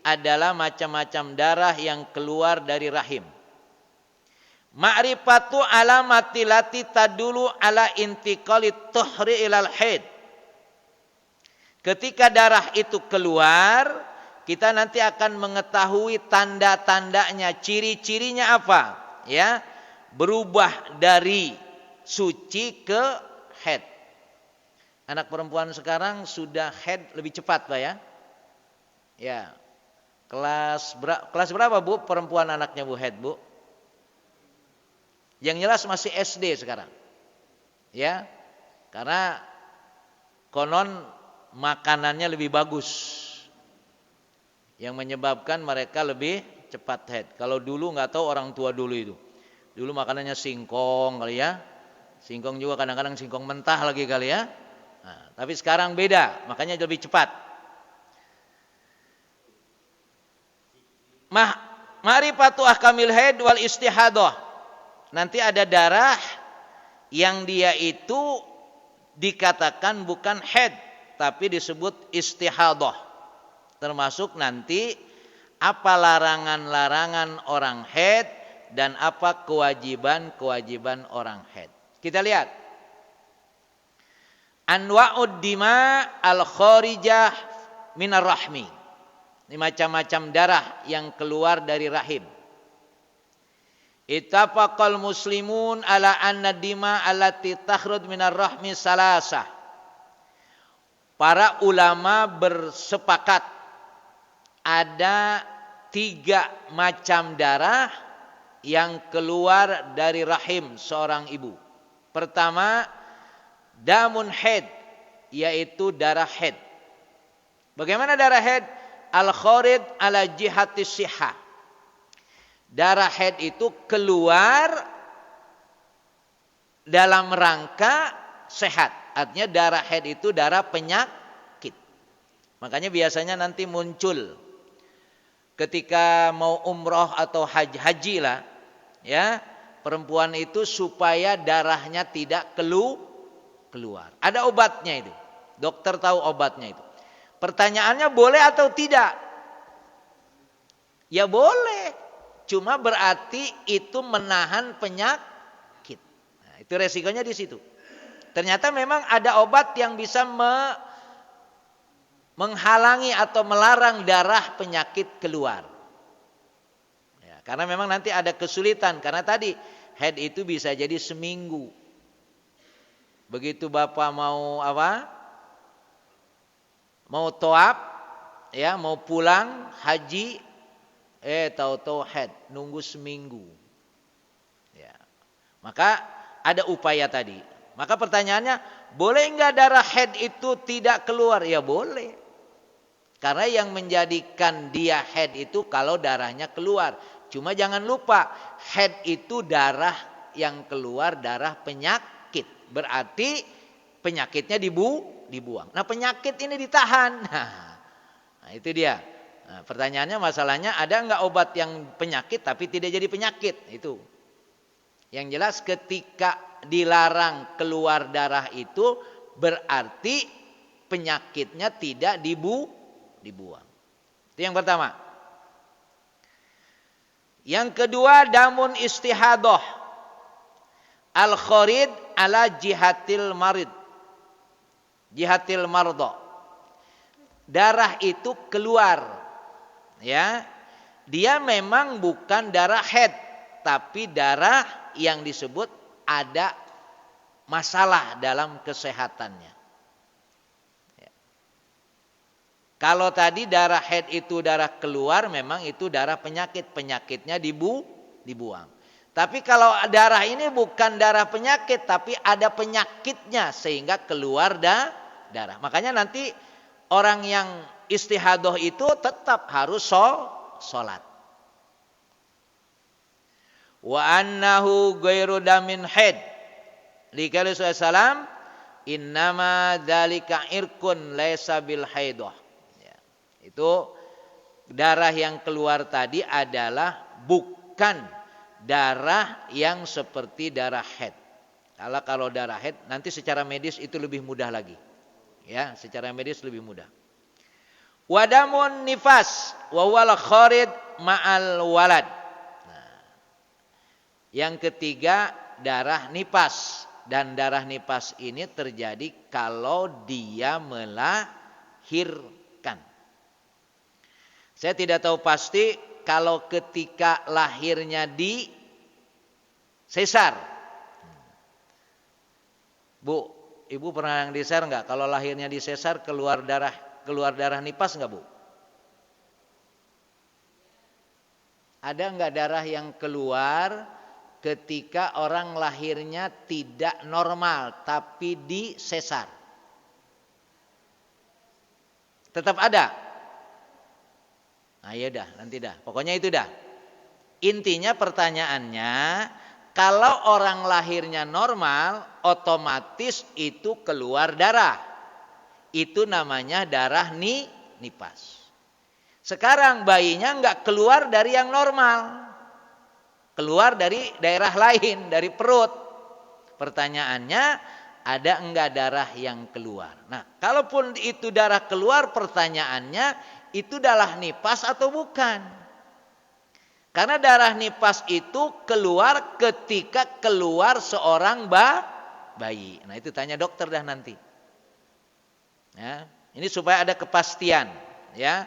adalah macam-macam darah yang keluar dari rahim. Ma'rifatu alamati lati tadulu ala intiqali tuhri ilal haid. Ketika darah itu keluar, kita nanti akan mengetahui tanda-tandanya, ciri-cirinya apa? Ya, berubah dari suci ke haid. Anak perempuan sekarang sudah haid lebih cepat, Pak ya. Ya. Kelas berapa Bu perempuan anaknya Bu haid, Bu? Yang jelas masih SD sekarang. Ya. Karena konon makanannya lebih bagus. Yang menyebabkan mereka lebih cepat haid. Kalau dulu nggak tahu orang tua dulu itu. Dulu makanannya singkong kali ya. Singkong juga kadang-kadang singkong mentah lagi kali ya. Nah, tapi sekarang beda, makanya lebih cepat. Ma'rifatu ahkamil haid wal istihadah. Nanti ada darah yang dia itu dikatakan bukan haid, tapi disebut istihadah. Termasuk nanti apa larangan-larangan orang haid dan apa kewajiban-kewajiban orang haid. Kita lihat. Anwa'ud dima al kharijah minar rahmi. Ini macam-macam darah yang keluar dari rahim. Ittafaqal muslimun ala anna dima allati takhruj minar rahmi salasah. Para ulama bersepakat ada 3 macam darah yang keluar dari rahim seorang ibu. Pertama, damun haid, yaitu darah haid. Bagaimana darah haid? Al-kharid ala jihatis sihah. Darah haid itu keluar dalam rangka sehat. Artinya darah haid itu darah penyakit. Makanya biasanya nanti muncul ketika mau umroh atau haji lah, ya, perempuan itu supaya darahnya tidak keluar. Ada obatnya itu. Dokter tahu obatnya itu. Pertanyaannya boleh atau tidak? Ya boleh. Cuma berarti itu menahan penyakit. Nah, itu resikonya di situ. Ternyata memang ada obat yang bisa menghalangi atau melarang darah penyakit keluar. Ya, karena memang nanti ada kesulitan. Karena tadi haid itu bisa jadi seminggu. Begitu Bapak mau apa? Mau toab, ya, mau pulang haji, tahu-tahu haid, nunggu seminggu. Ya. Maka ada upaya tadi. Maka pertanyaannya, boleh enggak darah haid itu tidak keluar? Ya boleh. Karena yang menjadikan dia haid itu kalau darahnya keluar. Cuma jangan lupa, haid itu darah yang keluar darah penyakit. Berarti penyakitnya dibuang. Nah, penyakit ini ditahan. Nah, itu dia. Nah, pertanyaannya, masalahnya ada enggak obat yang penyakit tapi tidak jadi penyakit? Itu. Yang jelas ketika dilarang keluar darah itu berarti penyakitnya tidak dibuang. Itu yang pertama. Yang kedua, damun istihadah. Al-kharid ala jihatil marid. Jihatil mardo. Darah itu keluar. Ya. Dia memang bukan darah haid, tapi darah yang disebut ada masalah dalam kesehatannya. Ya. Kalau tadi darah haid itu darah keluar, memang itu darah penyakit. Penyakitnya dibuang. Tapi kalau darah ini bukan darah penyakit, tapi ada penyakitnya sehingga keluar darah. Makanya nanti orang yang istihadah itu tetap harus sholat. Wa annahu ghairu damin haid. Liqauli sallallahu innama dzalika irkun laisa bil haidah. Ya. Itu darah yang keluar tadi adalah bukan darah yang seperti darah haid. Kalau darah haid nanti secara medis itu lebih mudah lagi. Ya, secara medis lebih mudah. Wadamun nifas wa wal kharid ma'al walad. Nah, yang ketiga darah nipas, dan darah nipas ini terjadi kalau dia melahirkan. Saya tidak tahu pasti kalau ketika lahirnya di sesar. Bu, ibu pernah yang di sesar enggak? Kalau lahirnya di sesar keluar darah nipas enggak, Bu? Ada enggak darah yang keluar ketika orang lahirnya tidak normal tapi di sesar? Tetap ada. Nah, ya dah, nanti dah. Pokoknya itu dah. Intinya pertanyaannya, kalau orang lahirnya normal, otomatis itu keluar darah. Itu namanya darah nipas. Sekarang bayinya enggak keluar dari yang normal. Keluar dari daerah lain, dari perut. Pertanyaannya, ada enggak darah yang keluar? Nah, kalaupun itu darah keluar, pertanyaannya, itu darah nipas atau bukan? Karena darah nipas itu keluar ketika keluar seorang bayi. Nah, itu tanya dokter dah nanti. Ya, ini supaya ada kepastian, ya.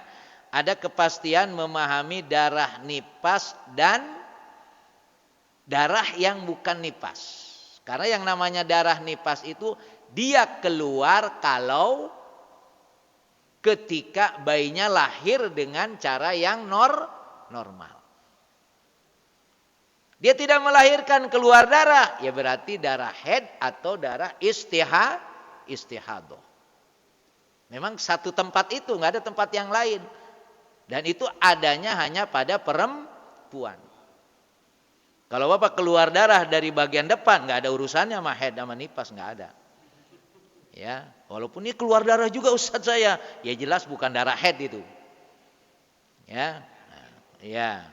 Ada kepastian memahami darah nipas dan darah yang bukan nipas. Karena yang namanya darah nipas itu dia keluar kalau ketika bayinya lahir dengan cara yang normal. Dia tidak melahirkan keluar darah, ya berarti darah haid atau darah istihadah. Memang satu tempat itu, nggak ada tempat yang lain. Dan itu adanya hanya pada perempuan. Kalau Bapak keluar darah dari bagian depan, nggak ada urusannya sama haid sama nifas, nggak ada. Ya, walaupun ini keluar darah juga Ustaz saya, ya jelas bukan darah haid itu. Ya, ya,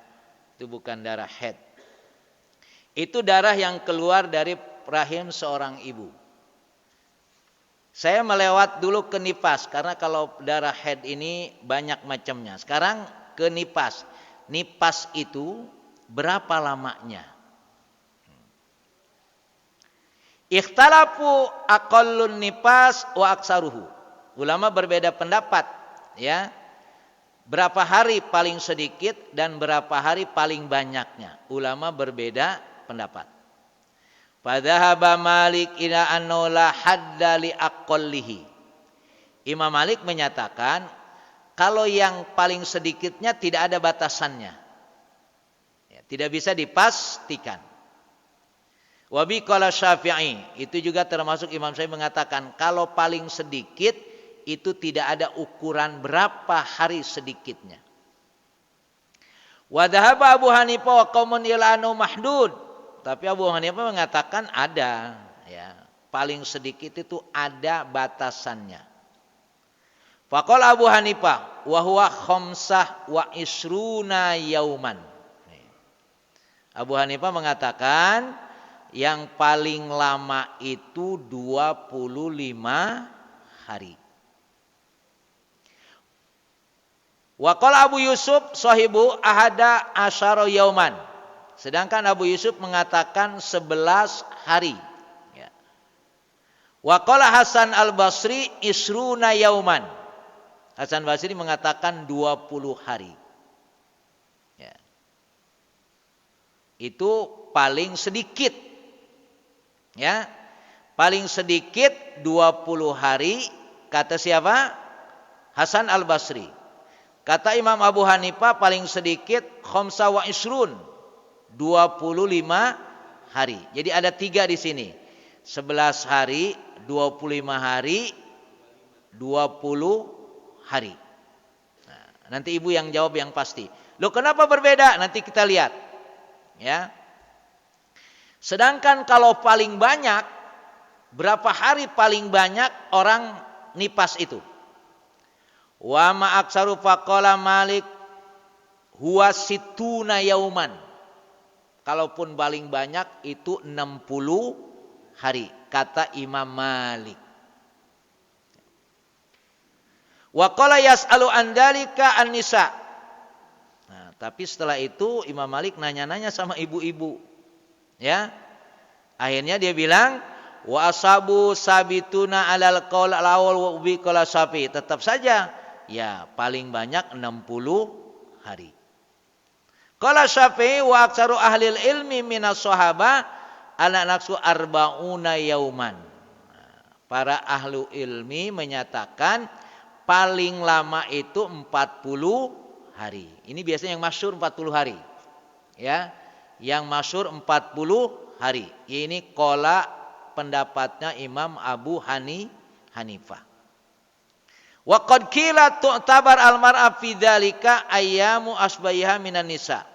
itu bukan darah haid. Itu darah yang keluar dari rahim seorang ibu. Saya melewat dulu ke nifas, karena kalau darah haid ini banyak macamnya. Sekarang ke nifas. Nifas itu berapa lamanya? Ikhtalafu aqallun nifas wa aksaruhu. Ulama berbeda pendapat, ya. Berapa hari paling sedikit dan berapa hari paling banyaknya? Ulama berbeda pendapat. Fadhahaba Malik ila annahu la hadda li aqallihi. Imam Malik menyatakan kalau yang paling sedikitnya tidak ada batasannya. Ya, tidak bisa dipastikan. Wabi qala Syafi'i, itu juga termasuk Imam Syafi'i mengatakan kalau paling sedikit itu tidak ada ukuran berapa hari sedikitnya. Wa dhahaba Abu Hanifah wa qaumun ila annahu mahdud. Tapi Abu Hanifah mengatakan ada, ya, paling sedikit itu ada batasannya. Faqala Abu Hanifah wa huwa khamsah wa isruna yauman. Abu Hanifah mengatakan yang paling lama itu 25 hari. Wa qala Abu Yusuf sahibu ahada asyara yauman. Sedangkan Abu Yusuf mengatakan 11 hari. Ya. Wa qala Hasan al-Basri isruna yauman. Hasan Basri mengatakan 20 hari. Ya. Itu paling sedikit. Ya. Paling sedikit 20 hari, kata siapa? Hasan al-Basri. Kata Imam Abu Hanifah paling sedikit khamsa wa isrun, 25 hari. Jadi ada 3 di sini. 11 hari, 25 hari, 20 hari. Nah, nanti ibu yang jawab yang pasti. Loh kenapa berbeda? Nanti kita lihat. Ya. Sedangkan kalau paling banyak, berapa hari paling banyak orang nifas itu? Wa ma aksaru faqala Malik huwa situna yauman. Kalaupun paling banyak itu 60 hari, kata Imam Malik. Wa qala yas'alu an dzalika an-nisa. Nah, tapi setelah itu Imam Malik nanya-nanya sama ibu-ibu. Ya. Akhirnya dia bilang wa asabu sabituna alal qaul al-awwal wa bi qala Syafi'i. Tetap saja ya paling banyak 60 hari. Qala Syafi'i wa aktsaru ahli ilmi minas sahaba ala naqsu arba'una yauman. Para ahlu ilmi menyatakan paling lama itu 40 hari. Ini biasanya yang masyhur 40 hari. Ya. Yang masyhur 40 hari. Ini qala pendapatnya Imam Abu Hanifah. Wa qad qila tu'tabar al-mar'a fi dzalika ayyamu asbahiha minan nisa.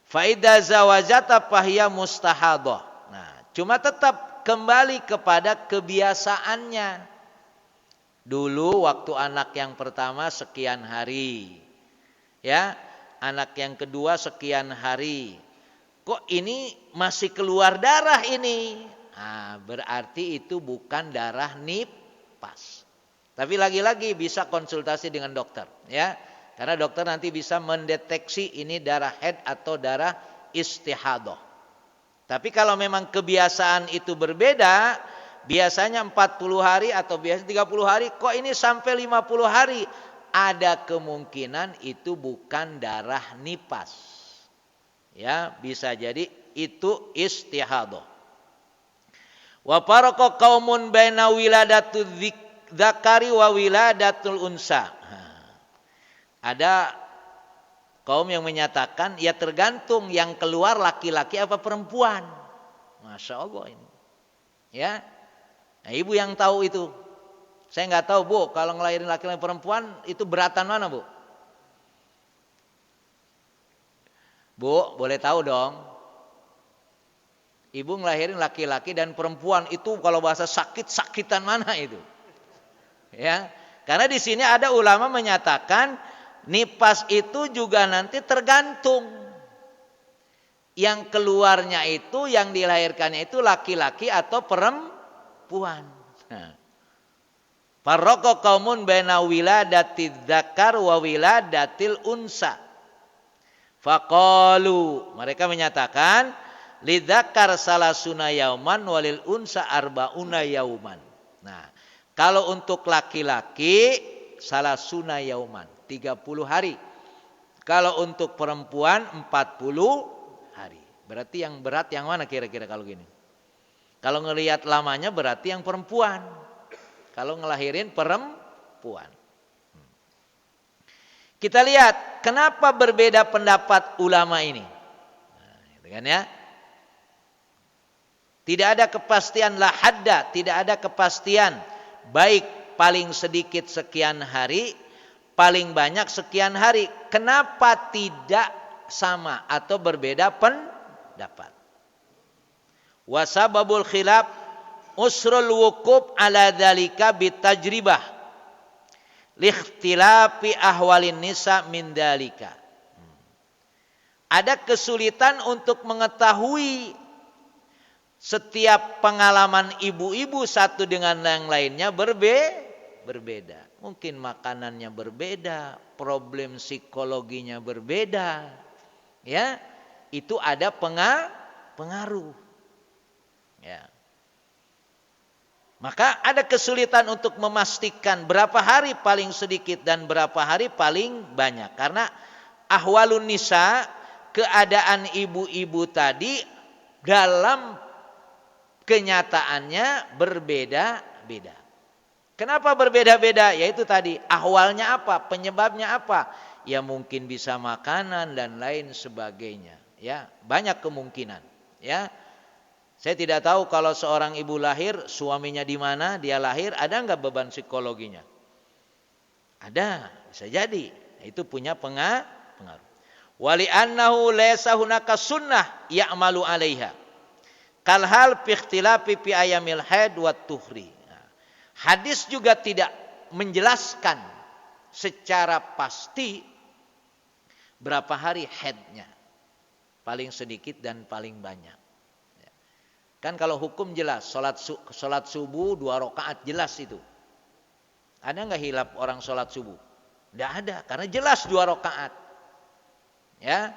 Fa idza zawajata fahiya mustahadah. Nah, cuma tetap kembali kepada kebiasaannya. Dulu waktu anak yang pertama sekian hari. Ya, anak yang kedua sekian hari. Kok ini masih keluar darah ini? Nah, berarti itu bukan darah nifas. Tapi lagi-lagi bisa konsultasi dengan dokter, ya. Karena dokter nanti bisa mendeteksi ini darah haid atau darah istihadah. Tapi kalau memang kebiasaan itu berbeda, biasanya 40 hari atau biasanya 30 hari, kok ini sampai 50 hari? Ada kemungkinan itu bukan darah nifas. Ya, bisa jadi itu istihadah. Wa farqa qaumun baina wiladatul dzakari wa wiladatul unsa. Ada kaum yang menyatakan ya tergantung yang keluar laki-laki apa perempuan. Masya Allah ini. Ya. Nah, ibu yang tahu itu. Saya nggak tahu Bu, kalau ngelahirin laki-laki perempuan itu beratan mana Bu? Bu, boleh tahu dong. Ibu ngelahirin laki-laki dan perempuan itu kalau bahasa sakit-sakitan mana itu? Ya, karena di sini ada ulama menyatakan nifas itu juga nanti tergantung yang keluarnya itu, yang dilahirkannya itu laki-laki atau perempuan. Farraqa qaumun baina wiladatiz dzakar wa wiladatil unsa. Faqalu, mereka menyatakan lidzakar salasuna yauman walil unsa arbauna yauman. Nah, kalau untuk laki-laki salasuna yauman 30 hari. Kalau untuk perempuan 40 hari. Berarti yang berat yang mana kira-kira kalau gini? Kalau ngelihat lamanya berarti yang perempuan. Kalau ngelahirin perempuan. Kita lihat kenapa berbeda pendapat ulama ini. Nah, gitu kan ya. Tidak ada kepastian la hadda, tidak ada kepastian baik paling sedikit sekian hari, paling banyak sekian hari. Kenapa tidak sama atau berbeda pendapat? Wa sababul khilaf usrul wukub ala dzalika bitajribah. Likhtilafi ahwalin nisa min dzalika. Ada kesulitan untuk mengetahui setiap pengalaman ibu-ibu satu dengan yang lainnya berbeda. Mungkin makanannya berbeda, problem psikologinya berbeda. Ya, itu ada pengaruh. Ya. Maka ada kesulitan untuk memastikan berapa hari paling sedikit dan berapa hari paling banyak. Karena ahwalun nisa, keadaan ibu-ibu tadi dalam kenyataannya berbeda-beda. Kenapa berbeda-beda? Yaitu tadi ahwalnya apa, penyebabnya apa? Ya mungkin bisa makanan dan lain sebagainya. Ya, banyak kemungkinan. Ya. Saya tidak tahu kalau seorang ibu lahir, suaminya di mana, dia lahir, ada enggak beban psikologinya? Ada, bisa jadi. Itu punya pengaruh. Wali annahu laysa hunaka sunnah ya'malu 'alaiha. Kal hal fi ikhtilafi fi ayamil haid wat tuhri. Hadis juga tidak menjelaskan secara pasti berapa hari haidnya. Paling sedikit dan paling banyak. Kan kalau hukum jelas, sholat subuh 2 rakaat jelas itu. Ada enggak hilaf orang sholat subuh? Tidak ada, karena jelas 2 rakaat. Ya,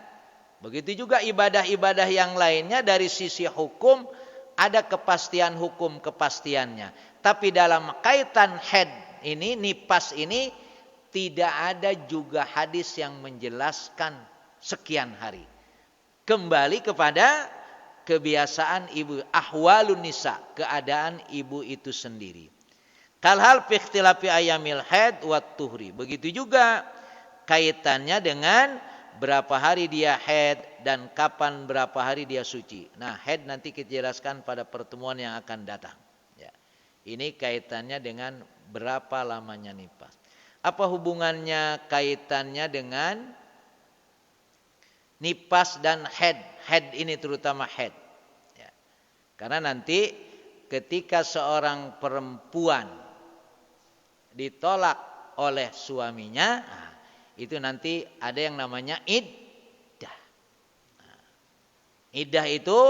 begitu juga ibadah-ibadah yang lainnya dari sisi hukum ada kepastian hukum kepastiannya. Tapi dalam kaitan haid ini, nifas ini tidak ada juga hadis yang menjelaskan sekian hari. Kembali kepada kebiasaan ibu, ahwalun nisa, keadaan ibu itu sendiri. Kalhal fi ikhtilafi ayamil haid wat tuhri. Begitu juga kaitannya dengan berapa hari dia haid dan kapan berapa hari dia suci. Nah, haid nanti kita jelaskan pada pertemuan yang akan datang. Ya. Ini kaitannya dengan berapa lamanya nifas. Apa hubungannya kaitannya dengan nifas dan haid? Haid ini terutama haid. Ya. Karena nanti ketika seorang perempuan ditolak oleh suaminya, nah, itu nanti ada yang namanya iddah. Nah, iddah itu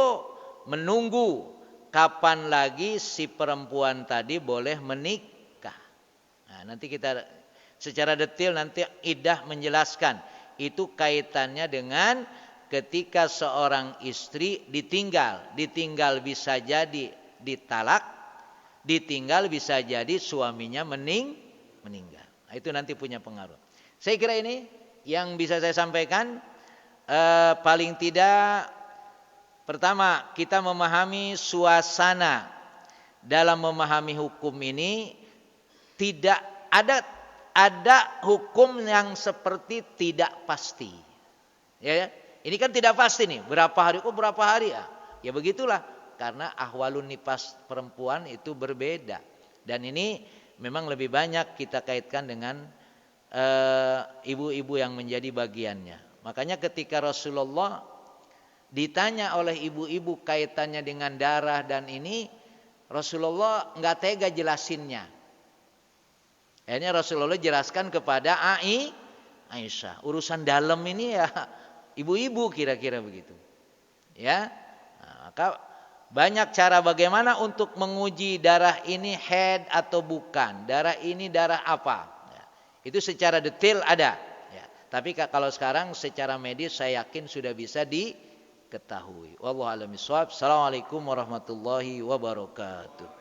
menunggu kapan lagi si perempuan tadi boleh menikah. Nah, nanti kita secara detail nanti iddah menjelaskan. Itu kaitannya dengan ketika seorang istri ditinggal bisa jadi ditalak, ditinggal bisa jadi suaminya meninggal. Nah, itu nanti punya pengaruh. Saya kira ini yang bisa saya sampaikan, paling tidak Pertama, kita memahami suasana dalam memahami hukum ini, tidak ada hukum yang seperti tidak pasti. Ya, ini kan tidak pasti nih, berapa hari berapa hari ya. Ya begitulah, karena ahwalun nifas perempuan itu berbeda. Dan ini memang lebih banyak kita kaitkan dengan ibu-ibu yang menjadi bagiannya. Makanya ketika Rasulullah ditanya oleh ibu-ibu kaitannya dengan darah dan ini, Rasulullah enggak tega jelasinnya. Akhirnya Rasulullah jelaskan kepada Aisyah. Urusan dalam ini ya ibu-ibu, kira-kira begitu. Ya. Nah, maka banyak cara bagaimana untuk menguji darah ini haid atau bukan. Darah ini darah apa. Ya. Itu secara detail ada. Ya. Tapi kalau sekarang secara medis saya yakin sudah bisa diketahui. Wallahu a'lam bishawab. Assalamualaikum warahmatullahi wabarakatuh.